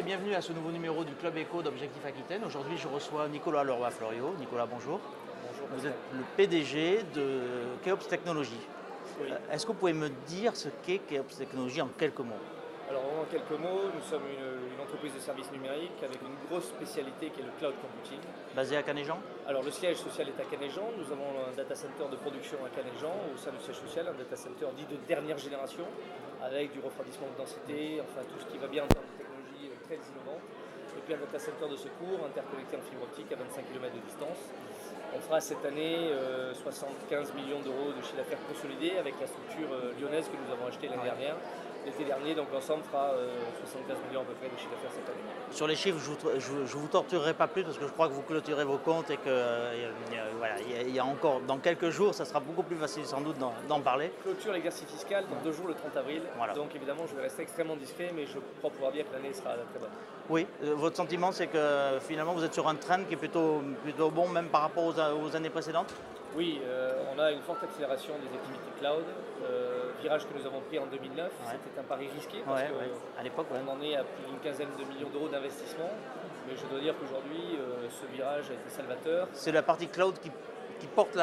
bienvenue à ce nouveau numéro du Club Éco d'Objectif Aquitaine. Aujourd'hui, je reçois Nicolas Leroy-Florio. Nicolas, bonjour. Bonjour. Vous êtes le PDG de Keops Technologies. Oui. Est-ce que vous pouvez me dire ce qu'est Keops Technologies en quelques mots? Alors en quelques mots, nous sommes une entreprise de services numériques avec une grosse spécialité qui est le cloud computing. Basé à Canéjan? Alors le siège social est à Canéjan, nous avons un data center de production à Canéjan, au sein du siège social, un data center dit de dernière génération, avec du refroidissement de densité, enfin tout ce qui va bien en termes de technologie très innovante. Et puis un data center de secours interconnecté en fibre optique à 25 km de distance. On fera cette année 75 millions d'euros de chiffre d'affaires consolidé avec la structure lyonnaise que nous avons achetée l'année dernière. L'été dernier, donc l'ensemble fera 75 millions à peu près de chiffre d'affaires cette année. Sur les chiffres, je ne vous torturerai pas plus parce que je crois que vous clôturez vos comptes et qu'il y a encore, dans quelques jours, ça sera beaucoup plus facile sans doute d'en parler. Clôture l'exercice fiscal dans 2 jours, le 30 avril. Voilà. Donc évidemment, je vais rester extrêmement discret, mais je crois pouvoir dire que l'année sera très bonne. Oui, votre sentiment, c'est que finalement, vous êtes sur un trend qui est plutôt bon, même par rapport aux années précédentes? Oui, on a une forte accélération des activités cloud. Virage que nous avons pris en 2009, c'était un pari risqué parce à l'époque, on en est à plus d'une quinzaine de millions d'euros d'investissement. Mais je dois dire qu'aujourd'hui, ce virage a été salvateur. C'est la partie cloud qui porte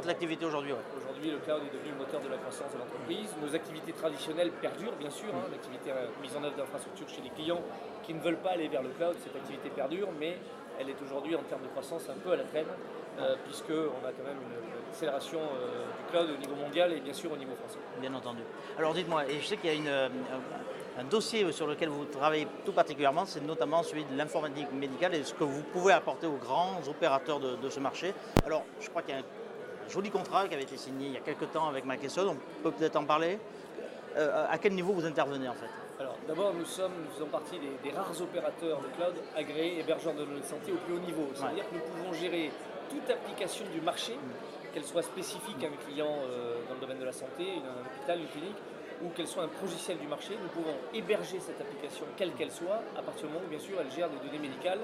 l'activité aujourd'hui. Ouais. Aujourd'hui, le cloud est devenu le moteur de la croissance de l'entreprise. Nos activités traditionnelles perdurent, bien sûr. L'activité mise en œuvre d'infrastructures chez les clients qui ne veulent pas aller vers le cloud, cette activité perdure, mais elle est aujourd'hui en termes de croissance un peu à la traîne, puisqu'on a quand même une accélération du cloud au niveau mondial et bien sûr au niveau français. Bien entendu. Alors dites-moi, et je sais qu'il y a un dossier sur lequel vous travaillez tout particulièrement, c'est notamment celui de l'informatique médicale et ce que vous pouvez apporter aux grands opérateurs de ce marché. Alors, je crois qu'il y a un joli contrat qui avait été signé il y a quelques temps avec McKesson, on peut peut-être en parler. À quel niveau vous intervenez en fait? Alors d'abord, nous faisons partie des rares opérateurs de cloud agréés hébergeurs de données de santé au plus haut niveau. C'est-à-dire que nous pouvons gérer toute application du marché, qu'elle soit spécifique à un client dans le domaine de la santé, un hôpital, une clinique, ou qu'elle soit un logiciel du marché, nous pouvons héberger cette application, quelle qu'elle soit, à partir du moment où bien sûr elle gère des données médicales,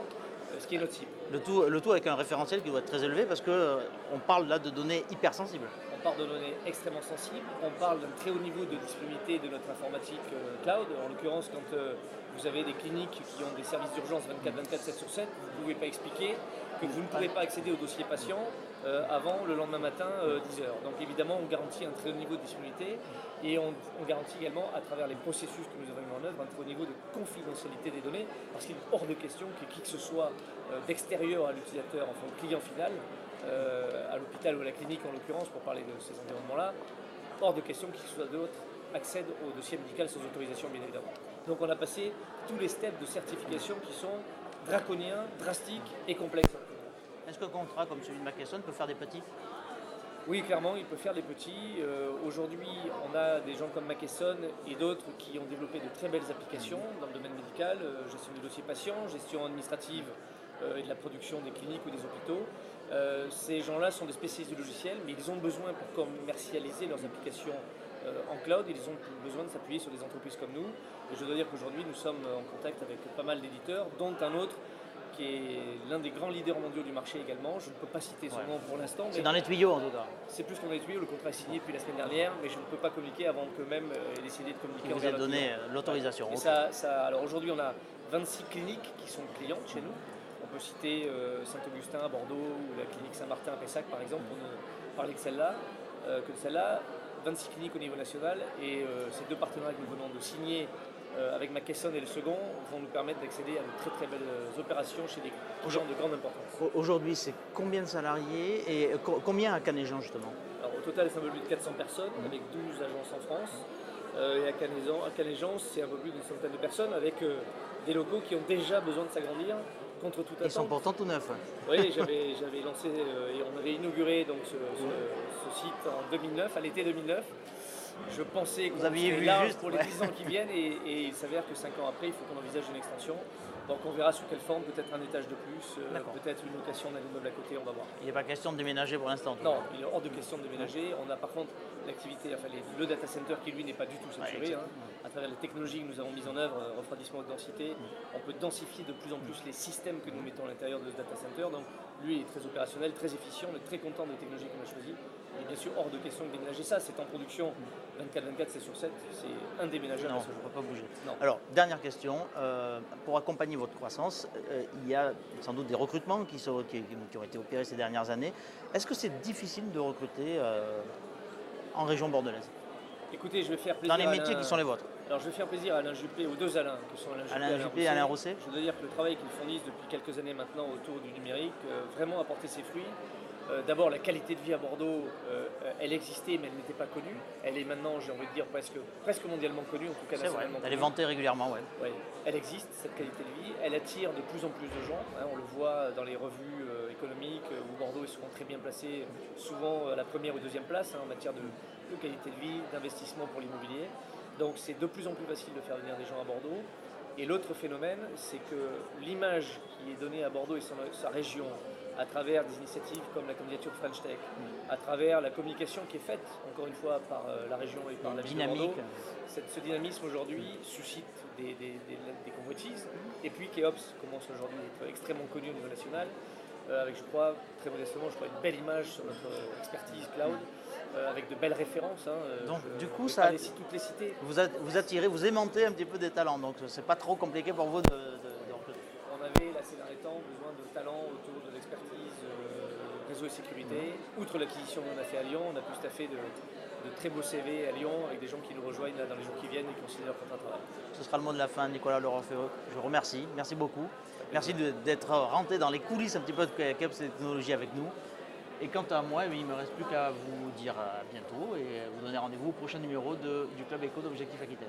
ce qui est notre cible. Le tout avec un référentiel qui doit être très élevé parce qu'on parle là de données hypersensibles. On parle de données extrêmement sensibles, on parle d'un très haut niveau de disponibilité de notre informatique cloud. En l'occurrence, quand vous avez des cliniques qui ont des services d'urgence 24/24, 7 sur 7, vous ne pouvez pas expliquer que vous ne pouvez pas accéder au dossier patient avant le lendemain matin 10h. Donc évidemment, on garantit un très haut niveau de disponibilité et on garantit également à travers les processus que nous avons mis en œuvre un très haut niveau de confidentialité des données parce qu'il est hors de question que qui que ce soit d'extérieur à l'utilisateur, enfin au client final, à l'hôpital ou à la clinique en l'occurrence, pour parler de ces environnements-là, hors de question qu'il soit d'autres accèdent au dossier médical sans autorisation bien évidemment. Donc on a passé tous les steps de certification qui sont draconiens, drastiques et complexes. Est-ce qu'un contrat comme celui de McKesson peut faire des petits? Oui, clairement, il peut faire des petits. Aujourd'hui, on a des gens comme McKesson et d'autres qui ont développé de très belles applications dans le domaine médical, gestion du dossier patient, gestion administrative et de la production des cliniques ou des hôpitaux. Ces gens-là sont des spécialistes du logiciel, mais ils ont besoin pour commercialiser leurs applications en cloud, ils ont besoin de s'appuyer sur des entreprises comme nous. Et je dois dire qu'aujourd'hui, nous sommes en contact avec pas mal d'éditeurs, dont un autre qui est l'un des grands leaders mondiaux du marché également. Je ne peux pas citer son nom pour l'instant. C'est dans les tuyaux en tout cas. C'est plus que dans les tuyaux, le contrat est signé depuis la semaine dernière, mais je ne peux pas communiquer avant qu'eux-mêmes aient décidé de communiquer. Vous avez donné l'autorisation. Okay. Alors aujourd'hui, on a 26 cliniques qui sont clientes chez nous. On peut citer Saint-Augustin à Bordeaux ou la clinique Saint-Martin à Pessac par exemple, pour ne parler que de celle-là. 26 cliniques au niveau national et ces 2 partenariats que nous venons de signer avec McKesson et le second vont nous permettre d'accéder à de très très belles opérations chez des clients de grande importance. Aujourd'hui, c'est combien de salariés et combien à Canéjan justement? Alors au total, c'est un peu plus de 400 personnes avec 12 agences en France. Et à Canéjan, c'est un peu plus d'une centaine de personnes avec des locaux qui ont déjà besoin de s'agrandir contre toute attente. Ils sont pourtant tout neufs. Oui, j'avais lancé et on avait inauguré donc ce site en 2009, à l'été 2009. Je pensais qu'on serait large pour les 10 ans qui viennent et il s'avère que 5 ans après, il faut qu'on envisage une extension. Donc on verra sous quelle forme, peut-être un étage de plus, D'accord. peut-être une location d'un immeuble à côté, on va voir. Il n'est pas question de déménager pour l'instant. en tout Non, cas. il est hors de question de déménager. On a par contre l'activité, enfin le data center qui lui n'est pas du tout saturé. exactement. À travers les technologies que nous avons mises en œuvre, refroidissement haute densité, on peut densifier de plus en plus les systèmes que nous mettons à l'intérieur de ce data center. Donc lui est très opérationnel, très efficient, on est très content des technologies qu'on a choisies. Et bien sûr, hors de question de déménager ça, c'est en production 24/24, c'est sur 7, c'est indéménageable Non, à ce on ne jour. peut pas bouger. Non. Alors, dernière question. Pour accompagner votre croissance, il y a sans doute des recrutements qui ont été opérés ces dernières années. Est-ce que c'est difficile de recruter en région bordelaise, Écoutez, je vais faire plaisir dans les à métiers Alain- qui sont les vôtres? Alors je vais faire plaisir à Alain Juppé, aux deux Alain, qui sont Alain Juppé Alain Juppé et Alain Rosset. Je dois dire que le travail qu'ils fournissent depuis quelques années maintenant autour du numérique, vraiment a porté ses fruits. D'abord, la qualité de vie à Bordeaux, elle existait, mais elle n'était pas connue. Elle est maintenant, j'ai envie de dire, presque mondialement connue, en tout cas C'est vrai, nationalement elle est connue. vantée régulièrement, ouais. Ouais, elle existe, cette qualité de vie. Elle attire de plus en plus de gens. On le voit dans les revues économiques où Bordeaux est souvent très bien placé, souvent à la première ou deuxième place en matière de qualité de vie, d'investissement pour l'immobilier. Donc c'est de plus en plus facile de faire venir des gens à Bordeaux. Et l'autre phénomène, c'est que l'image qui est donnée à Bordeaux et sa région, à travers des initiatives comme la candidature French Tech, à travers la communication qui est faite, encore une fois, par la région et par la ville de Dynamique. Bordeaux, ce dynamisme aujourd'hui suscite des convoitises. Et puis Keops commence aujourd'hui à être extrêmement connu au niveau national, avec, je crois, très modestement, une belle image sur notre expertise cloud, avec de belles références. Donc, du coup, vais ça- pas toutes les citer. Vous attirez, vous aimantez un petit peu des talents, donc c'est pas trop compliqué pour vous de recruter. On avait, là, ces derniers temps, besoin de talents autour de l'expertise réseau et sécurité. Outre l'acquisition qu'on a fait à Lyon, on a pu staffer de très beaux CV à Lyon avec des gens qui nous rejoignent là, dans les jours qui viennent et qui ont signé leur contrat de travail. Ce sera le mot de la fin, Nicolas Laurent-Ferreux. Je vous remercie, merci beaucoup. Merci d'être rentré dans les coulisses un petit peu de Keops Technologies avec nous. Et quant à moi, il ne me reste plus qu'à vous dire à bientôt et vous donner rendez-vous au prochain numéro du Club Éco d'Objectif Aquitaine.